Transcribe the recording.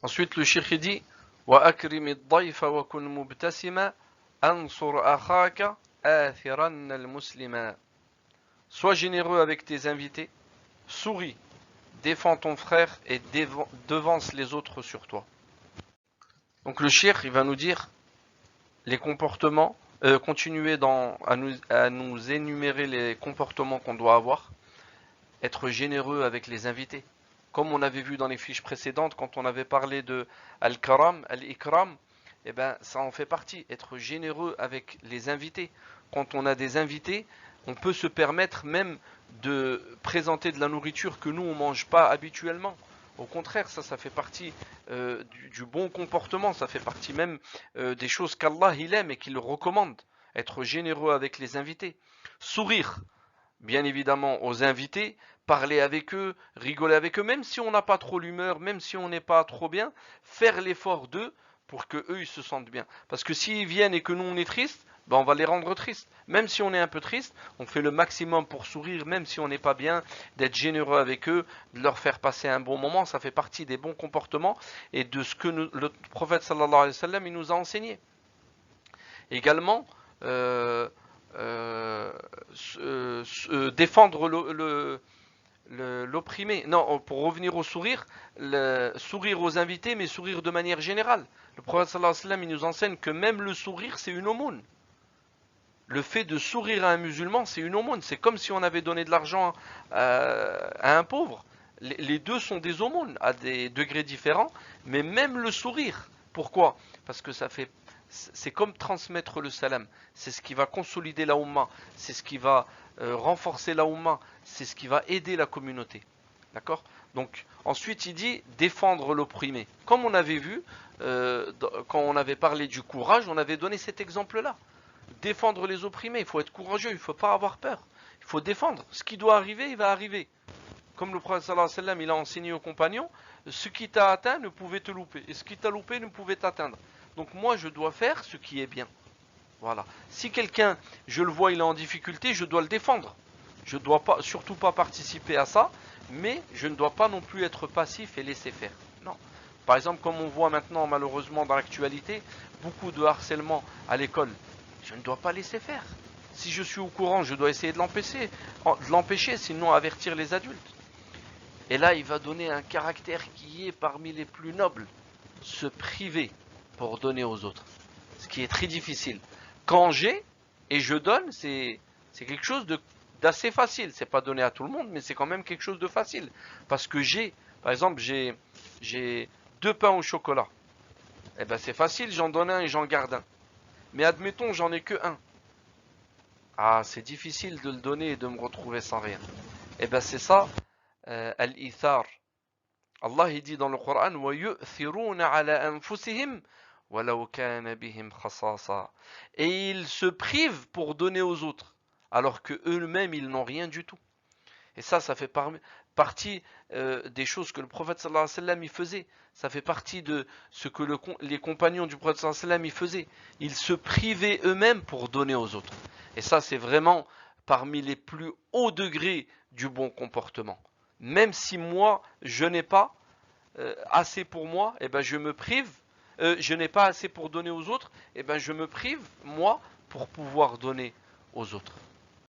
Ensuite, le cheikh dit وأكرم الضيف وكن مبتسما أنصر أخاك آثرا المسلما. Sois généreux avec tes invités, souris, défends ton frère et devance les autres sur toi. Donc le cheikh, il va nous dire les comportements, continuer à nous énumérer les comportements qu'on doit avoir, être généreux avec les invités. Comme on avait vu dans les fiches précédentes, quand on avait parlé de Al-Karam, Al-Ikram, eh ben, ça en fait partie, être généreux avec les invités. Quand on a des invités, on peut se permettre même de présenter de la nourriture que nous, on ne mange pas habituellement. Au contraire, ça fait partie du bon comportement, ça fait partie même des choses qu'Allah il aime et qu'il recommande. Être généreux avec les invités. Sourire, bien évidemment, aux invités, parler avec eux, rigoler avec eux, même si on n'a pas trop l'humeur, même si on n'est pas trop bien, faire l'effort d'eux pour que eux ils se sentent bien. Parce que s'ils viennent et que nous on est triste, ben on va les rendre tristes. Même si on est un peu triste, on fait le maximum pour sourire, même si on n'est pas bien, d'être généreux avec eux, de leur faire passer un bon moment. Ça fait partie des bons comportements et de ce que le prophète sallallahu alayhi wa sallam il nous a enseigné. Également, euh, défendre l'opprimé. Non, pour revenir au sourire, sourire aux invités, mais sourire de manière générale. Le prophète sallallahu alayhi wa sallam, il nous enseigne que même le sourire, c'est une aumône. Le fait de sourire à un musulman, c'est une aumône. C'est comme si on avait donné de l'argent à un pauvre. Les deux sont des aumônes à des degrés différents, mais même le sourire. Pourquoi? Parce que c'est comme transmettre le salam. C'est ce qui va consolider la Ummah. C'est ce qui va renforcer la Ummah. C'est ce qui va aider la communauté. D'accord? Donc, ensuite, il dit défendre l'opprimé. Comme on avait vu, quand on avait parlé du courage, on avait donné cet exemple-là. Défendre les opprimés, il faut être courageux, il ne faut pas avoir peur. Il faut défendre. Ce qui doit arriver, il va arriver. Comme le prophète sallallahu alayhi wa sallam, il a enseigné aux compagnons, ce qui t'a atteint ne pouvait te louper. Et ce qui t'a loupé ne pouvait t'atteindre. Donc moi, je dois faire ce qui est bien. Voilà. Si quelqu'un, je le vois, il est en difficulté, je dois le défendre. Je ne dois pas, surtout pas participer à ça, mais je ne dois pas non plus être passif et laisser faire. Non. Par exemple, comme on voit maintenant, malheureusement, dans l'actualité, beaucoup de harcèlement à l'école. Je ne dois pas laisser faire. Si je suis au courant, je dois essayer de l'empêcher, sinon avertir les adultes. Et là, il va donner un caractère qui est parmi les plus nobles. Se priver pour donner aux autres. Ce qui est très difficile. Quand j'ai et je donne, c'est quelque chose d'assez facile. C'est pas donné à tout le monde, mais c'est quand même quelque chose de facile. Parce que par exemple, j'ai 2 pains au chocolat. Eh ben c'est facile, j'en donne un et j'en garde un. Mais admettons, j'en ai que un. Ah, c'est difficile de le donner et de me retrouver sans rien. Eh ben c'est ça, al-ithar. Allah il dit dans le Coran وَيُؤْثِرُونَ عَلَى أَنفُسِهِمْ وَلَوْ كَانَ بِهِمْ خَصَاصًا. Et ils se privent pour donner aux autres, alors que eux-mêmes ils n'ont rien du tout. Et ça fait partie des choses que le prophète sallallahu alayhi wa sallam il faisait. Ça fait partie de ce que les compagnons du prophète sallallahu alayhi wa sallam il faisaient. Ils se privaient eux-mêmes pour donner aux autres. Et ça, c'est vraiment parmi les plus hauts degrés du bon comportement. Même si moi, je n'ai pas assez pour moi, eh ben je me prive. Je n'ai pas assez pour donner aux autres, eh ben je me prive, moi, pour pouvoir donner aux autres.